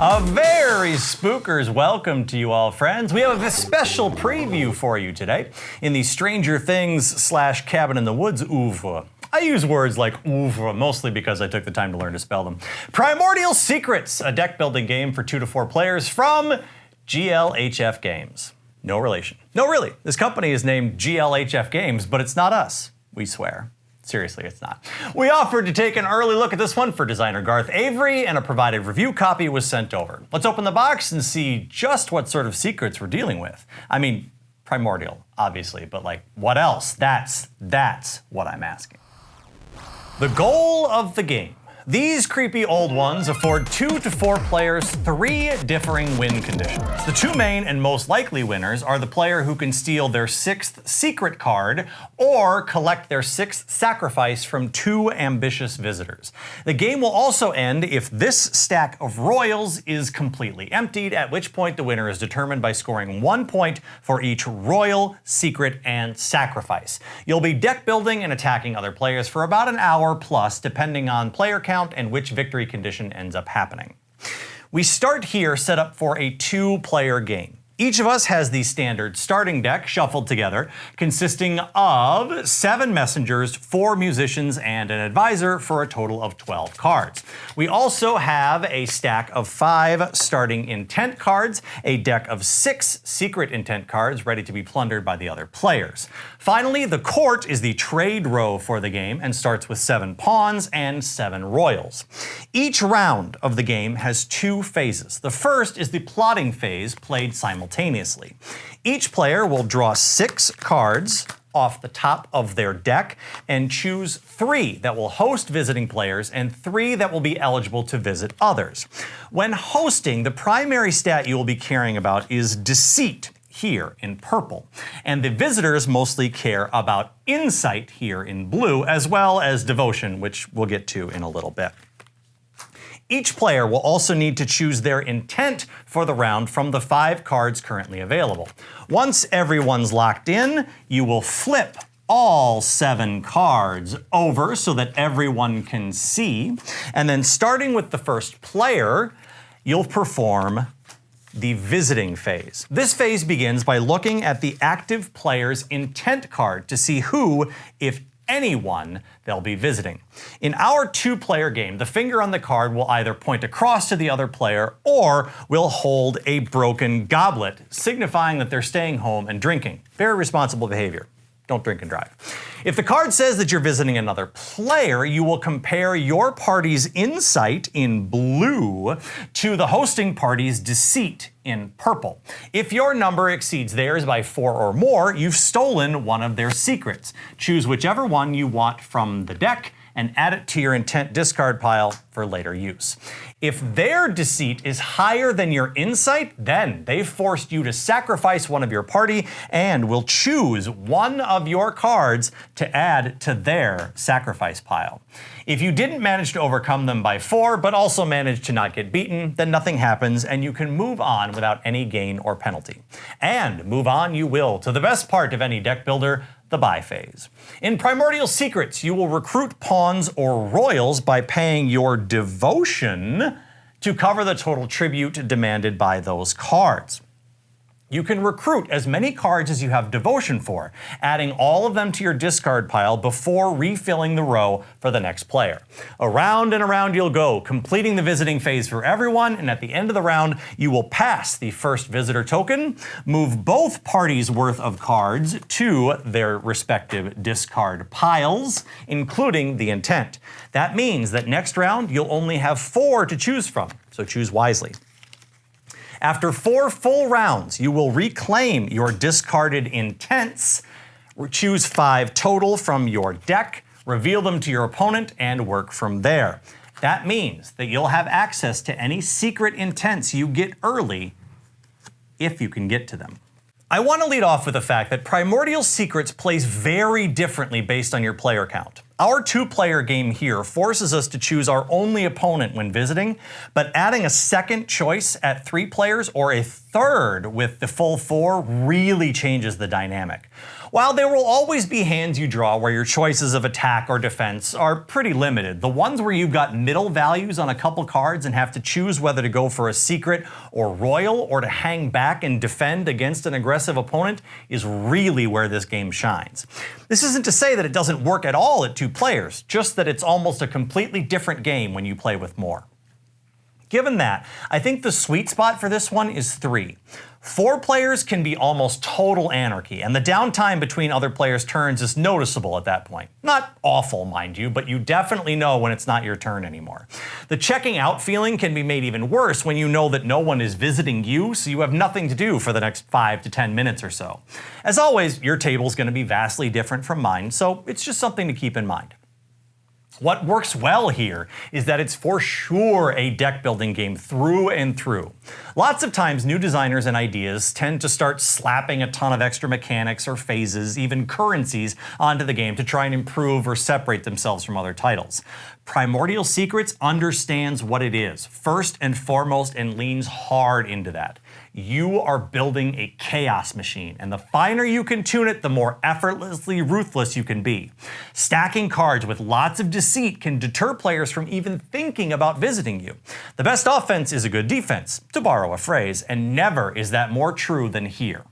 A very spookers welcome to you all, friends. We have a special preview for you today in the Stranger Things / Cabin in the Woods oeuvre. I use words like oeuvre mostly because I took the time to learn to spell them. Primordial Secrets, a deck building game for 2 to 4 players from GLHF Games. No relation. No, really. This company is named GLHF Games, but it's not us. We swear. Seriously, it's not. We offered to take an early look at this one for designer Garth Avery, and a provided review copy was sent over. Let's open the box and see just what sort of secrets we're dealing with. I mean, primordial, obviously, but like, what else? That's what I'm asking. The goal of the game. These creepy old ones afford 2 to 4 players 3 differing win conditions. The 2 main and most likely winners are the player who can steal their 6th secret card or collect their 6th sacrifice from 2 ambitious visitors. The game will also end if this stack of royals is completely emptied, at which point the winner is determined by scoring 1 point for each royal, secret, and sacrifice. You'll be deck building and attacking other players for about an hour plus, depending on player count and which victory condition ends up happening. We start here set up for a 2-player game. Each of us has the standard starting deck shuffled together, consisting of 7 messengers, 4 musicians, and an advisor for a total of 12 cards. We also have a stack of 5 starting intent cards, a deck of 6 secret intent cards ready to be plundered by the other players. Finally, the court is the trade row for the game and starts with 7 pawns and 7 royals. Each round of the game has 2 phases. The first is the plotting phase, played simultaneously. Each player will draw 6 cards off the top of their deck and choose 3 that will host visiting players and 3 that will be eligible to visit others. When hosting, the primary stat you will be caring about is Deceit, here in purple, and the visitors mostly care about Insight here in blue, as well as Devotion, which we'll get to in a little bit. Each player will also need to choose their intent for the round from the 5 cards currently available. Once everyone's locked in, you will flip all 7 cards over so that everyone can see, and then starting with the first player, you'll perform the visiting phase. This phase begins by looking at the active player's intent card to see who, if anyone, they'll be visiting. In our 2-player game, the finger on the card will either point across to the other player or will hold a broken goblet, signifying that they're staying home and drinking. Very responsible behavior. Don't drink and drive. If the card says that you're visiting another player, you will compare your party's Insight in blue to the hosting party's Deceit in purple. If your number exceeds theirs by 4 or more, you've stolen one of their secrets. Choose whichever one you want from the deck and add it to your intent discard pile for later use. If their Deceit is higher than your Insight, then they've forced you to sacrifice one of your party and will choose one of your cards to add to their sacrifice pile. If you didn't manage to overcome them by 4, but also managed to not get beaten, then nothing happens and you can move on without any gain or penalty. And move on you will to the best part of any deck builder, the buy phase. In Primordial Secrets, you will recruit pawns or royals by paying your devotion to cover the total tribute demanded by those cards. You can recruit as many cards as you have devotion for, adding all of them to your discard pile before refilling the row for the next player. Around and around you'll go, completing the visiting phase for everyone, and at the end of the round, you will pass the first visitor token, move both parties' worth of cards to their respective discard piles, including the intent. That means that next round, you'll only have 4 to choose from, so choose wisely. After 4 full rounds, you will reclaim your discarded intents, choose 5 total from your deck, reveal them to your opponent, and work from there. That means that you'll have access to any secret intents you get early, if you can get to them. I want to lead off with the fact that Primordial Secrets plays very differently based on your player count. Our 2-player game here forces us to choose our only opponent when visiting, but adding a second choice at 3 players or a third with the full 4 really changes the dynamic. While there will always be hands you draw where your choices of attack or defense are pretty limited, the ones where you've got middle values on a couple cards and have to choose whether to go for a secret or royal or to hang back and defend against an aggressive opponent is really where this game shines. This isn't to say that it doesn't work at all at 2 players, just that it's almost a completely different game when you play with more. Given that, I think the sweet spot for this one is 3. 4 players can be almost total anarchy, and the downtime between other players' turns is noticeable at that point. Not awful, mind you, but you definitely know when it's not your turn anymore. The checking out feeling can be made even worse when you know that no one is visiting you, so you have nothing to do for the next 5 to 10 minutes or so. As always, your table's going to be vastly different from mine, so it's just something to keep in mind. What works well here is that it's for sure a deck building game through and through. Lots of times new designers and ideas tend to start slapping a ton of extra mechanics or phases, even currencies, onto the game to try and improve or separate themselves from other titles. Primordial Secrets understands what it is, first and foremost, and leans hard into that. You are building a chaos machine, and the finer you can tune it, the more effortlessly ruthless you can be. Stacking cards with lots of deceit can deter players from even thinking about visiting you. The best offense is a good defense, to borrow a phrase, and never is that more true than here.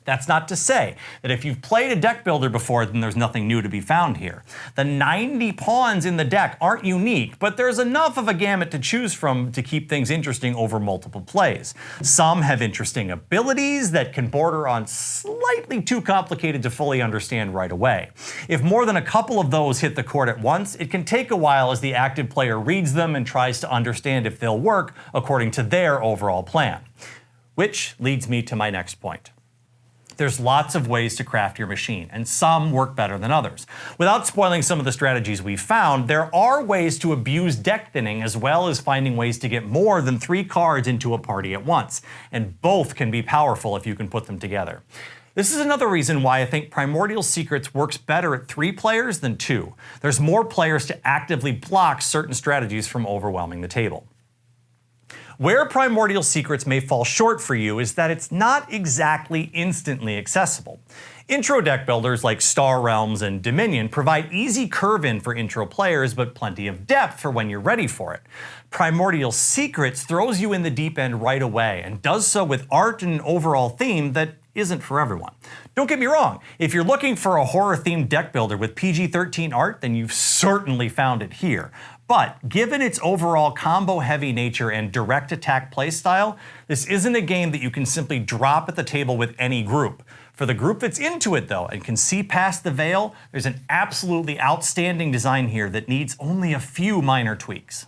That's not to say that if you've played a deck builder before, then there's nothing new to be found here. The 90 pawns in the deck aren't unique, but there's enough of a gamut to choose from to keep things interesting over multiple plays. Some have interesting abilities that can border on slightly too complicated to fully understand right away. If more than a couple of those hit the court at once, it can take a while as the active player reads them and tries to understand if they'll work according to their overall plan. Which leads me to my next point. There's lots of ways to craft your machine, and some work better than others. Without spoiling some of the strategies we've found, there are ways to abuse deck thinning as well as finding ways to get more than 3 cards into a party at once, and both can be powerful if you can put them together. This is another reason why I think Primordial Secrets works better at 3 players than 2. There's more players to actively block certain strategies from overwhelming the table. Where Primordial Secrets may fall short for you is that it's not exactly instantly accessible. Intro deck builders like Star Realms and Dominion provide easy curve-in for intro players, but plenty of depth for when you're ready for it. Primordial Secrets throws you in the deep end right away, and does so with art and an overall theme that isn't for everyone. Don't get me wrong, if you're looking for a horror-themed deck builder with PG-13 art, then you've certainly found it here. But given its overall combo-heavy nature and direct attack playstyle, this isn't a game that you can simply drop at the table with any group. For the group that's into it though, and can see past the veil, there's an absolutely outstanding design here that needs only a few minor tweaks.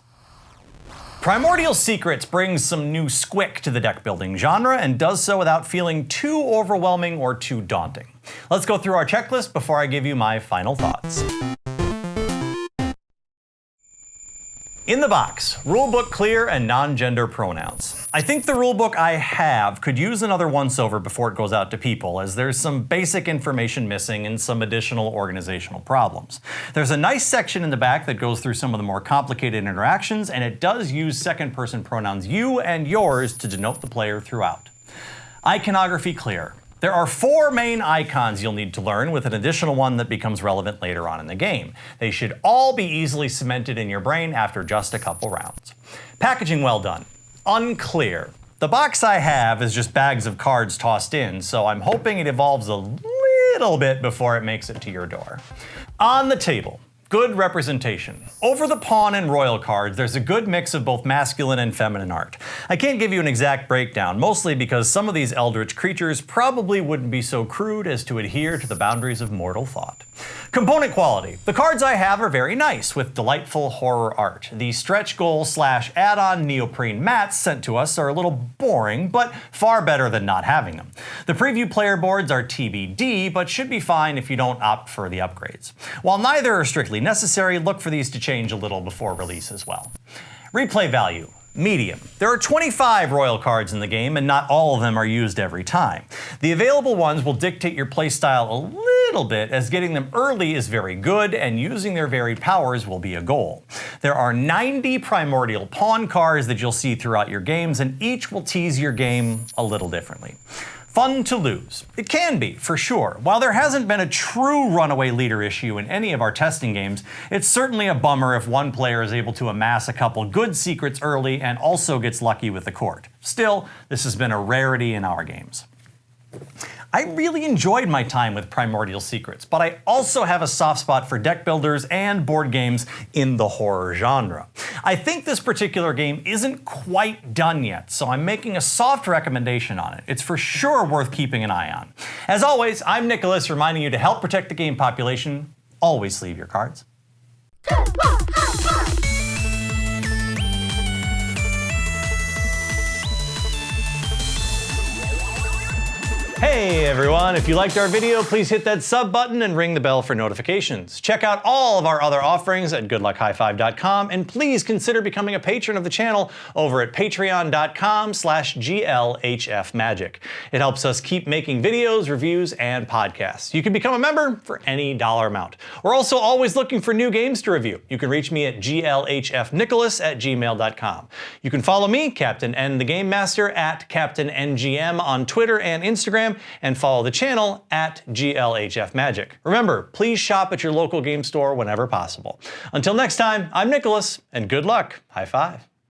Primordial Secrets brings some new squick to the deck building genre and does so without feeling too overwhelming or too daunting. Let's go through our checklist before I give you my final thoughts. In the box, rulebook clear and non-gender pronouns. I think the rulebook I have could use another once-over before it goes out to people, as there's some basic information missing and some additional organizational problems. There's a nice section in the back that goes through some of the more complicated interactions, and it does use second-person pronouns you and yours to denote the player throughout. Iconography clear. There are 4 main icons you'll need to learn, with an additional one that becomes relevant later on in the game. They should all be easily cemented in your brain after just a couple rounds. Packaging well done. Unclear. The box I have is just bags of cards tossed in, so I'm hoping it evolves a little bit before it makes it to your door. On the table. Good representation. Over the pawn and royal cards, there's a good mix of both masculine and feminine art. I can't give you an exact breakdown, mostly because some of these eldritch creatures probably wouldn't be so crude as to adhere to the boundaries of mortal thought. Component quality. The cards I have are very nice, with delightful horror art. The stretch goal / add-on neoprene mats sent to us are a little boring, but far better than not having them. The preview player boards are TBD, but should be fine if you don't opt for the upgrades. While neither are strictly necessary, look for these to change a little before release as well. Replay value. medium. There are 25 royal cards in the game, and not all of them are used every time. The available ones will dictate your playstyle a little bit, as getting them early is very good, and using their varied powers will be a goal. There are 90 primordial pawn cards that you'll see throughout your games, and each will tease your game a little differently. Fun to lose. It can be, for sure. While there hasn't been a true runaway leader issue in any of our testing games, it's certainly a bummer if one player is able to amass a couple good secrets early and also gets lucky with the court. Still, this has been a rarity in our games. I really enjoyed my time with Primordial Secrets, but I also have a soft spot for deck builders and board games in the horror genre. I think this particular game isn't quite done yet, so I'm making a soft recommendation on it. It's for sure worth keeping an eye on. As always, I'm Nicholas, reminding you to help protect the game population. Always sleeve your cards. Hey everyone, if you liked our video, please hit that sub button and ring the bell for notifications. Check out all of our other offerings at goodluckhighfive.com, and please consider becoming a patron of the channel over at patreon.com/GLHFmagic. It helps us keep making videos, reviews, and podcasts. You can become a member for any dollar amount. We're also always looking for new games to review. You can reach me at glhfnicholas@gmail.com. You can follow me, Captain N the Game Master, at Captain NGM on Twitter and Instagram, and follow the channel at GLHF Magic. Remember, please shop at your local game store whenever possible. Until next time, I'm Nicholas, and good luck. High five.